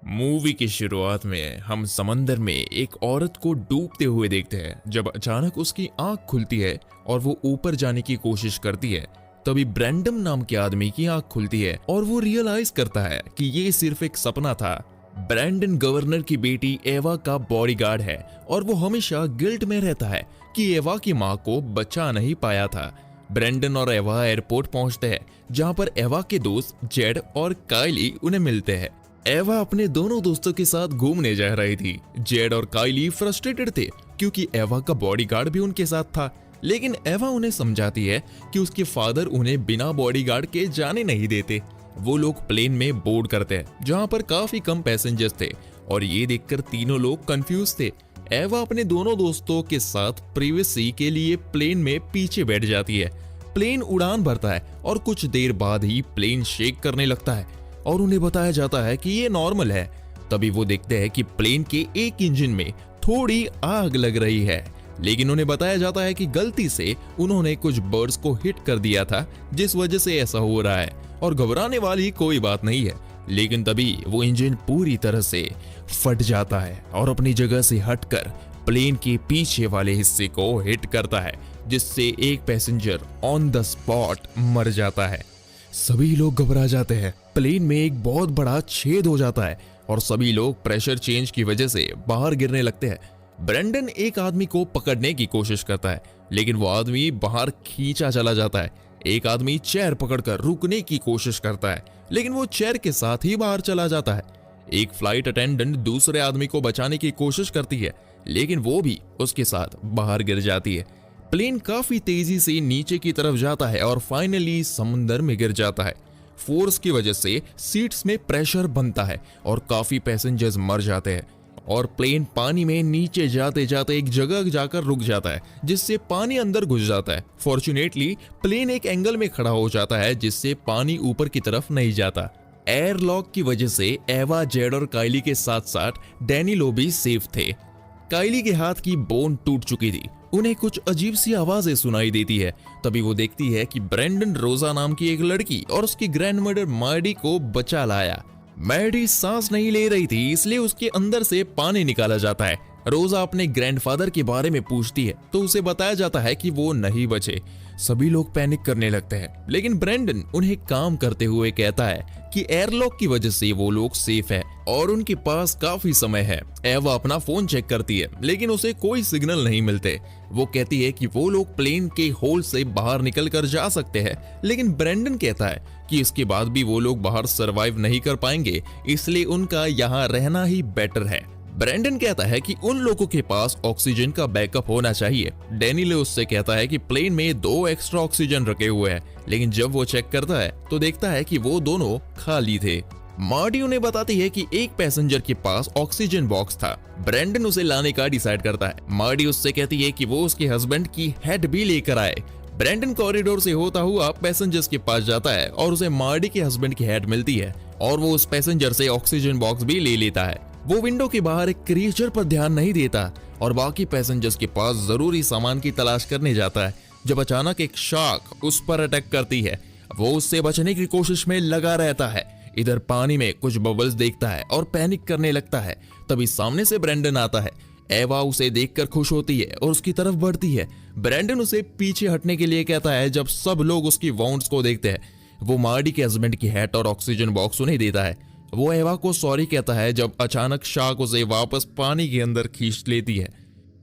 Movie की शुरुआत में हम समंदर में एक औरत को डूबते हुए देखते हैं। जब अचानक उसकी आंख खुलती है और वो ऊपर जाने की कोशिश करती है, तभी ब्रैंडम नाम के आदमी की आंख खुलती है और वो रियलाइज करता है कि ये सिर्फ एक सपना था। ब्रैंडन गवर्नर की बेटी एवा का बॉडीगार्ड है और वो हमेशा गिल्ट में रहता है कि एवा की माँ को बचा नहीं पाया था। ब्रैंडन और एवा एयरपोर्ट पहुंचते हैं, जहां पर एवा के दोस्त जेड और काइली उन्हें मिलते हैं। एवा अपने दोनों दोस्तों के साथ घूमने जा रही थी। जेड और काइली फ्रस्ट्रेटेड थे क्योंकि एवा का बॉडीगार्ड भी उनके साथ था, लेकिन एवा उन्हें समझाती है कि उसके फादर उन्हें बिना बॉडीगार्ड के जाने नहीं देते। वो लोग प्लेन में बोर्ड करते हैं, जहां पर काफी कम पैसेंजर्स थे और ये देखकर तीनों लोग कंफ्यूज थे। एवा अपने दोनों दोस्तों के साथ प्रिवेसी के लिए प्लेन में पीछे बैठ जाती है। प्लेन उड़ान भरता है और कुछ देर बाद ही प्लेन शेक करने लगता है और उन्हें बताया जाता है कि ये नॉर्मल है। तभी वो देखते हैं कि प्लेन के एक इंजन में थोड़ी आग लग रही है, लेकिन उन्हें बताया जाता है कि गलती से उन्होंने कुछ बर्ड्स को हिट कर दिया था, जिस वजह से ऐसा हो रहा है और घबराने वाली कोई बात नहीं है। लेकिन तभी वो इंजन पूरी तरह से फट जाता है और अपनी जगह से हटकर प्लेन के पीछे वाले हिस्से को हिट करता है, जिससे एक पैसेंजर ऑन द स्पॉट मर जाता है। सभी लोग घबरा जाते हैं। प्लेन में एक बहुत बड़ा छेद हो जाता है और सभी लोग प्रेशर चेंज की वजह से बाहर गिरने लगते हैं। ब्रैंडन एक आदमी को पकड़ने की कोशिश करता है, लेकिन वो आदमी बाहर खींचा चला जाता है। एक आदमी चेयर पकड़कर रुकने की कोशिश करता है, लेकिन वो चेयर के साथ ही बाहर चला जाता है। एक फ्लाइट अटेंडेंट दूसरे आदमी को बचाने की कोशिश करती है, लेकिन वो भी उसके साथ बाहर गिर जाती है। प्लेन काफी तेजी से नीचे की तरफ जाता है और फाइनली समुंदर में गिर जाता है। फोर्स की वजह से सीट्स में प्रेशर बनता है और काफी पैसेंजर्स मर जाते हैं और प्लेन पानी में नीचे जाते जाते एक जगह जाकर रुक जाता है, जिससे पानी अंदर घुस जाता है। फॉर्चुनेटली प्लेन एक एंगल में खड़ा हो जाता है, जिससे पानी ऊपर की तरफ नहीं जाता। एयरलॉक की वजह से एवा, जेड और काइली के साथ साथ डैनिलो भी सेफ थे। काइली के हाथ की बोन टूट चुकी थी। उन्हें कुछ अजीब सी आवाजें सुनाई देती है। तभी वो देखती है कि ब्रैंडन रोजा नाम की एक लड़की और उसकी ग्रैंडमदर मैडी को बचा लाया। मैडी सांस नहीं ले रही थी, इसलिए उसके अंदर से पानी निकाला जाता है। रोजा अपने ग्रैंडफादर के बारे में पूछती है तो उसे बताया जाता है कि वो नहीं बचे। सभी लोग पैनिक करने लगते हैं, लेकिन ब्रैंडन उन्हें काम करते हुए कहता है कि एयरलॉक की वजह से वो लोग सेफ है और उनके पास काफी समय है। एवा अपना फोन चेक करती है, लेकिन उसे कोई सिग्नल नहीं मिलते। वो कहती है कि वो लोग प्लेन के होल से बाहर निकल कर जा सकते हैं, लेकिन ब्रैंडन कहता है कि इसके बाद भी वो लोग बाहर सरवाइव नहीं कर पाएंगे, इसलिए उनका यहाँ रहना ही बेटर है। ब्रैंडन कहता है कि उन लोगों के पास ऑक्सीजन का बैकअप होना चाहिए। डैनिलो उससे कहता है कि प्लेन में 2 एक्स्ट्रा ऑक्सीजन रखे हुए हैं, लेकिन जब वो चेक करता है तो देखता है कि वो दोनों खाली थे। मार्डी उन्हें बताती है कि एक पैसेंजर के पास ऑक्सीजन बॉक्स था। ब्रैंडन उसे लाने का डिसाइड करता है। मार्डी उससे कहती है कि वो उसके हस्बैंड की हेड भी लेकर आए। ब्रैंडन कॉरिडोर से होता हुआ पैसेंजर्स के पास जाता है और उसे मार्डी के हस्बैंड की हेड मिलती है और वो उस पैसेंजर से ऑक्सीजन बॉक्स भी ले लेता है। वो विंडो के बाहर एक क्रिएचर पर ध्यान नहीं देता और बाकी पैसेंजर्स के पास जरूरी सामान की तलाश करने जाता है, जब अचानक एक शार्क उस पर अटैक करती है। वो उससे बचने की कोशिश में लगा रहता है। इधर पानी में कुछ बबल्स देखता है और पैनिक करने लगता है। तभी सामने से ब्रैंडन आता है। एवा उसे देखकर खुश होती है और उसकी तरफ बढ़ती है। ब्रैंडन उसे पीछे हटने के लिए कहता है। जब सब लोग उसकी वाउंड्स को देखते हैं, वो मार्डी के हस्बैंड की हैट और ऑक्सीजन बॉक्स उन्हें देता है। वो एवा को सॉरी कहता है जब अचानक शार्क उसे वापस पानी के अंदर खींच लेती है।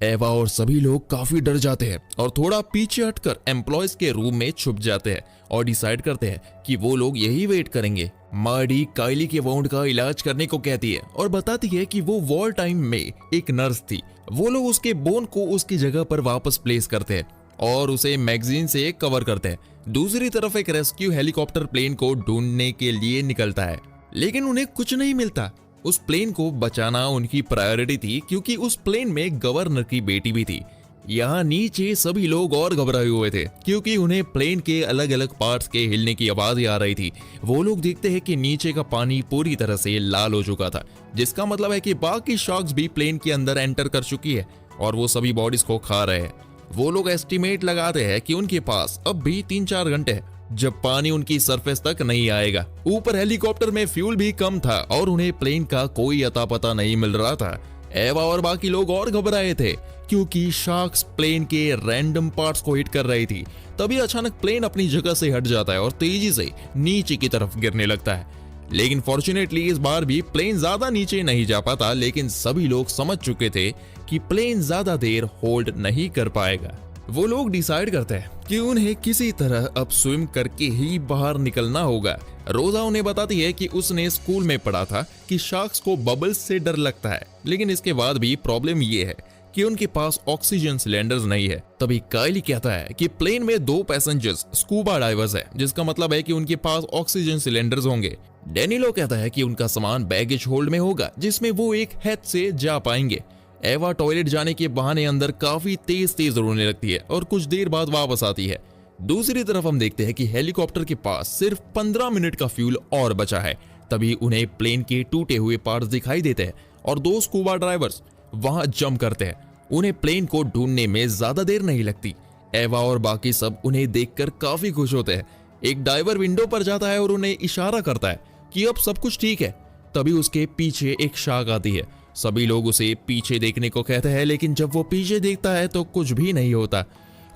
एवा और सभी लोग काफी डर जाते हैं और थोड़ा पीछे हटकर एम्प्लॉयज के रूम में छुप जाते हैं और डिसाइड करते हैं कि वो लोग यही वेट करेंगे। मार्डी काइली के वाउंड का इलाज करने को कहती है और बताती है कि वो वॉर टाइम में एक नर्स थी। वो लोग उसके बोन को उसकी जगह पर वापस प्लेस करते हैं और उसे मैगजीन से कवर करते हैं। दूसरी तरफ एक रेस्क्यू हेलीकॉप्टर प्लेन को ढूंढने के लिए निकलता है, लेकिन उन्हें कुछ नहीं मिलता। उस प्लेन को बचाना उनकी प्रायोरिटी थी, क्योंकि उस प्लेन में गवर्नर की बेटी भी थी। यहाँ नीचे सभी लोग और घबराए हुए थे, क्योंकि उन्हें प्लेन के अलग अलग पार्ट्स के हिलने की आवाज आ रही थी। वो लोग देखते हैं कि नीचे का पानी पूरी तरह से लाल हो चुका था, जिसका मतलब है कि बाकी शार्क्स भी प्लेन के अंदर एंटर कर चुकी है और वो सभी बॉडीज को खा रहे हैं। वो लोग एस्टिमेट लगाते हैं कि उनके पास अब भी 3-4 घंटे है। जब पानी उनकी सरफेस तक नहीं आएगा। ऊपर हेलीकॉप्टर में फ्यूल भी कम था और उन्हें प्लेन का कोई अता पता नहीं मिल रहा था। एवा और बाकी लोग और घबराए थे क्योंकि शार्क्स प्लेन के रैंडम पार्ट्स को हिट कर रही थी। तभी अचानक प्लेन अपनी जगह से हट जाता है और तेजी से नीचे की तरफ गिरने लगता है। लेकिन फॉर्चुनेटली इस बार भी प्लेन ज्यादा नीचे नहीं जा पाता, लेकिन सभी लोग समझ चुके थे कि प्लेन ज्यादा देर होल्ड नहीं कर पाएगा। वो लोग डिसाइड करते हैं कि उन्हें किसी तरह अब स्विम करके ही बाहर निकलना होगा। रोजा उन्हें बताती है कि उसने स्कूल में पढ़ा था कि शार्क्स को बबल्स से डर लगता है, लेकिन इसके बाद भी प्रॉब्लम ये है कि उनके पास ऑक्सीजन सिलेंडर्स नहीं है। तभी काइली कहता है कि प्लेन में 2 पैसेंजर्स स्कूबा डाइवर्स है, जिसका मतलब है कि उनके पास ऑक्सीजन सिलेंडर्स होंगे। डेनिलो कहता है कि उनका सामान बैगेज होल्ड में होगा, जिसमें वो एक हैच से जा पाएंगे। एवा टॉयलेट जाने के बहाने अंदर काफी तेज रोने लगती है और कुछ देर बाद वापस आती है। दूसरी तरफ हम देखते हैं कि हेलीकॉप्टर के पास सिर्फ 15 मिनट का फ्यूल और बचा है। तभी उन्हें प्लेन के टूटे हुए पार्ट्स दिखाई देते हैं और 2 स्कूबा ड्राइवर्स वहां जंप करते हैं। उन्हें प्लेन को ढूंढने में ज्यादा देर नहीं लगती। एवा और बाकी सब उन्हें देखकर काफी खुश होते हैं। एक डाइवर विंडो पर जाता है और उन्हें इशारा करता है कि अब सब कुछ ठीक है। तभी उसके पीछे एक शार्क आती है। सभी लोग उसे पीछे देखने को कहते हैं, लेकिन जब वो पीछे देखता है तो कुछ भी नहीं होता।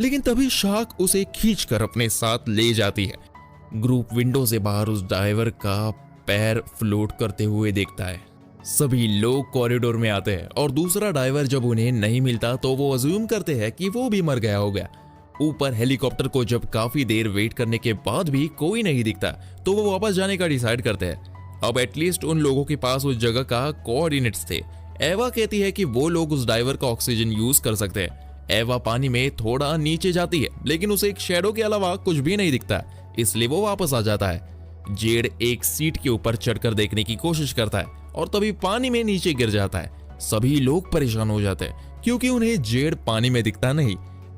लेकिन तभी शार्क उसे खींचकर अपने साथ ले जाती है। ग्रुप विंडो से बाहर उस डाइवर का पैर फ्लोट करते हुए देखता है। सभी लोग कॉरिडोर में आते हैं और दूसरा डाइवर जब उन्हें नहीं मिलता तो वो अज्यूम करते हैं कि वो भी मर गया होगा। ऊपर हेलीकॉप्टर को जब काफी देर वेट करने के बाद भी कोई नहीं दिखता तो वो वापस जाने का डिसाइड करते हैं। अब एटलीस्ट उन लोगों के पास उस जगह का कोऑर्डिनेट्स थे। एवा कहती है कि वो लोग उस डाइवर का ऑक्सीजन यूज कर सकते हैं। एवा पानी में थोड़ा नीचे जाती है, लेकिन उसे एक शैडो के अलावा कुछ भी नहीं दिखता, इसलिए वो वापस आ जाता है। जेड एक सीट के ऊपर चढ़कर देखने की कोशिश करता है और तभी पानी में नीचे गिर जाता है। सभी लोग परेशान हो जाते हैं क्योंकि उन्हें जेड पानी में दिखता नहीं।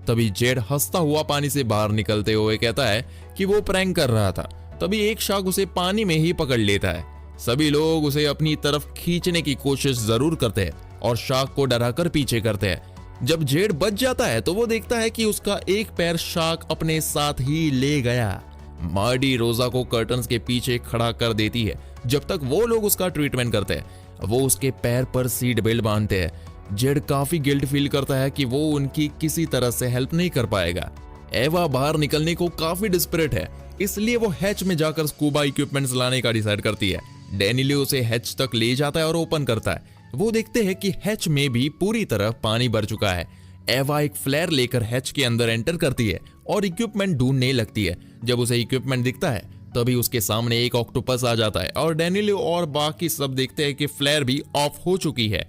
तभी जेड हंसता हुआ पानी से बाहर निकलते हुए कहता है कि वो प्रैंक कर रहा था। तभी एक शार्क उसे पानी में ही पकड़ लेता है। सभी लोग उसे अपनी तरफ खींचने की कोशिश जरूर करते हैं और शार्क को डराकर पीछे करते हैं। जब जेड बच जाता है तो वो देखता है कि उसका एक पैर शार्क अपने साथ ही ले गया। मार्डी रोजा को कर्टन्स के पीछे खड़ा कर देती है जब तक वो लोग उसका ट्रीटमेंट करते हैं। वो उसके पैर पर सीट बेल्ट बांधते हैं। जेड काफी गिल्ट फील करता है कि वो उनकी किसी तरह से हेल्प नहीं कर पाएगा। एवा बाहर निकलने को काफी डिस्परेट है, इसलिए वो हैच में जाकर स्कूबा इक्विपमेंट्स लाने का डिसाइड करती है। डेनिलो उसे हैच तक ले जाता है और ओपन करता है। वो देखते हैं कि हैच में भी पूरी तरह पानी भर चुका है। एवा एक फ्लेयर लेकर हैच के अंदर एंटर करती है और इक्विपमेंट ढूंढने लगती है। जब उसे इक्विपमेंट दिखता है तभी उसके सामने एक ऑक्टोपस आ जाता है और डेनिलो और बाकी सब देखते हैं कि फ्लेयर भी ऑफ हो चुकी है।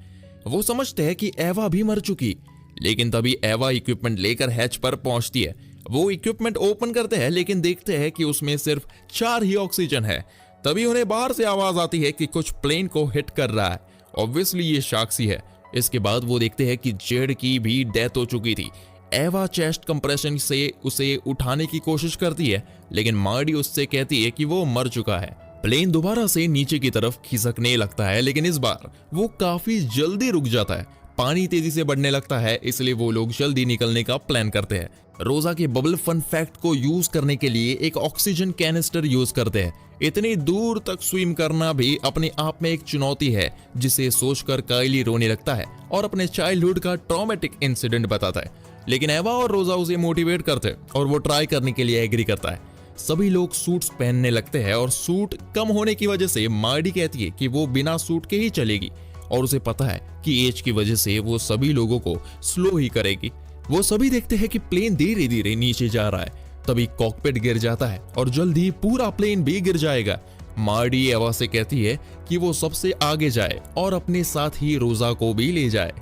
वो समझते हैं कि एवा भी मर चुकी, लेकिन तभी एवा इक्विपमेंट लेकर हैच पर पहुंचती है। वो इक्विपमेंट ओपन करते हैं लेकिन देखते हैं कि उसमें सिर्फ 4 ही ऑक्सीजन है। तभी उन्हें बाहर से आवाज आती है कि कुछ प्लेन को हिट कर रहा है। ऑब्वियसली ये शार्क्स ही है। इसके बाद वो देखते हैं कि जेड की भी डेथ हो चुकी थी। एवा चेस्ट कंप्रेशन से उसे उठाने की कोशिश करती है, लेकिन मार्डी उससे कहती है कि वो मर चुका है। प्लेन दोबारा से नीचे की तरफ खिसकने लगता है, लेकिन इस बार वो काफी जल्दी रुक जाता है। पानी तेजी से बढ़ने लगता है, इसलिए वो लोग जल्दी निकलने का प्लान करते हैं। रोजा के बबल फन फैक्ट को यूज करने के लिए एक ऑक्सीजन कैनिस्टर यूज करते हैं। इतनी दूर तक स्विम करना भी अपने आप में एक चुनौती है, जिसे सोचकर काइली रोने लगता है और अपने चाइल्डहुड का ट्रॉमेटिक इंसिडेंट बताता है। लेकिन एवा और रोजा उसे मोटिवेट करते हैं और वो ट्राई करने के लिए एग्री करता है। सभी लोग सूट्स पहनने लगते हैं और सूट कम होने की वजह से मार्डी कहती है कि वो बिना सूट के ही चलेगी और उसे पता है कि एज की वजह से वो सभी लोगों को स्लो ही करेगी। वो सभी देखते हैं कि प्लेन धीरे धीरे नीचे जा रहा है। तभी कॉकपिट गिर जाता है और जल्दी पूरा प्लेन भी गिर जाएगा। मार्डी एवा से कहती है कि वो सबसे आगे जाए और अपने साथ ही रोजा को भी ले जाए।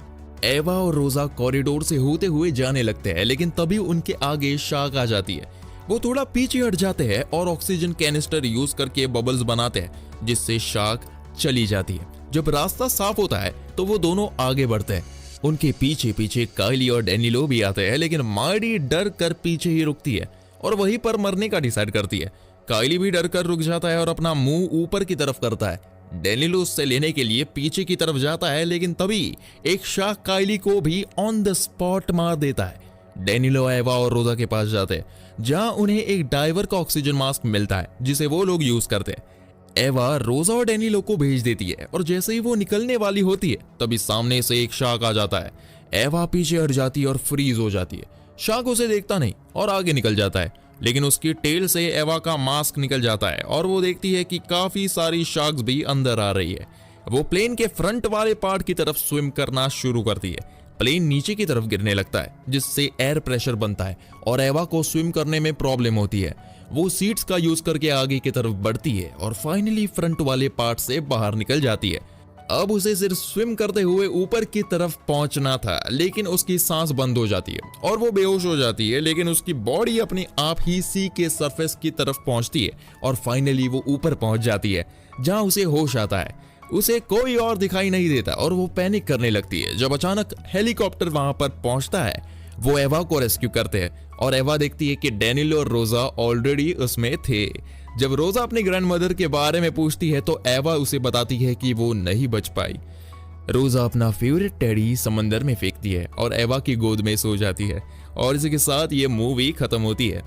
एवा और रोजा कॉरिडोर से होते हुए जाने लगते हैं, लेकिन तभी उनके आगे शार्क आ जाती है। वो थोड़ा पीछे हट जाते हैं और ऑक्सीजन कैनिस्टर यूज करके बबल्स बनाते हैं, जिससे शार्क चली जाती है। जब रास्ता साफ होता है तो वो दोनों आगे बढ़ते हैं। उनके पीछे पीछे काइली और डेनिलो भी आते हैं, लेकिन मार्डी डर कर पीछे ही रुकती है और वहीं पर मरने का डिसाइड करती है। काइली भी डर कर रुक जाता है और अपना मुंह ऊपर की तरफ करता है। डेनिलो उससे लेने के लिए पीछे की तरफ जाता है, लेकिन तभी एक शार्क काइली को भी ऑन द स्पॉट मार देता है। डेनिलो एवा और रोजा के पास जाते हैं। जहां उन्हें एक डाइवर का ऑक्सीजन मास्क मिलता है जिसे वो लोग यूज करते हैं। एवा रोजा और डैनिलो को भेज देती है और जैसे ही वो निकलने वाली होती है तभी सामने से एक शार्क आ जाता है। एवा पीछे हट जाती है और फ्रीज हो जाती है। शार्क उसे देखता नहीं और आगे निकल जाता है, लेकिन उसकी टेल से एवा का मास्क निकल जाता है और वो देखती है कि काफी सारी शार्क्स भी अंदर आ रही है। वो प्लेन के फ्रंट वाले पार्ट की तरफ स्विम करना शुरू करती है। प्लेन नीचे की तरफ गिरने लगता है जिससे एयर प्रेशर बनता है और एवा को स्विम करने में प्रॉब्लम होती है। वो सीट्स का यूज करके आगे की तरफ बढ़ती है और फाइनली फ्रंट वाले पार्ट से बाहर निकल जाती है। अब उसे सिर्फ स्विम करते हुए ऊपर की तरफ पहुंचना था, लेकिन उसकी सांस बंद हो जाती है और वो बेहोश हो जाती है, लेकिन उसकी बॉडी अपने आप ही सी के सरफेस की तरफ पहुंचती है और फाइनली वो ऊपर पहुंच जाती है जहां उसे होश आता है। उसे कोई और दिखाई नहीं देता और वो पैनिक करने लगती है जब अचानक हेलीकॉप्टर वहां पर पहुंचता है। वो एवा को रेस्क्यू करते हैं और एवा देखती है कि डैनिलो और रोजा ऑलरेडी उसमें थे। जब रोजा अपनी ग्रैंडमदर के बारे में पूछती है तो एवा उसे बताती है कि वो नहीं बच पाई। रोजा अपना फेवरेट टेडी समंदर में फेंकती है और एवा की गोद में सो जाती है और इसी के साथ ये मूवी खत्म होती है।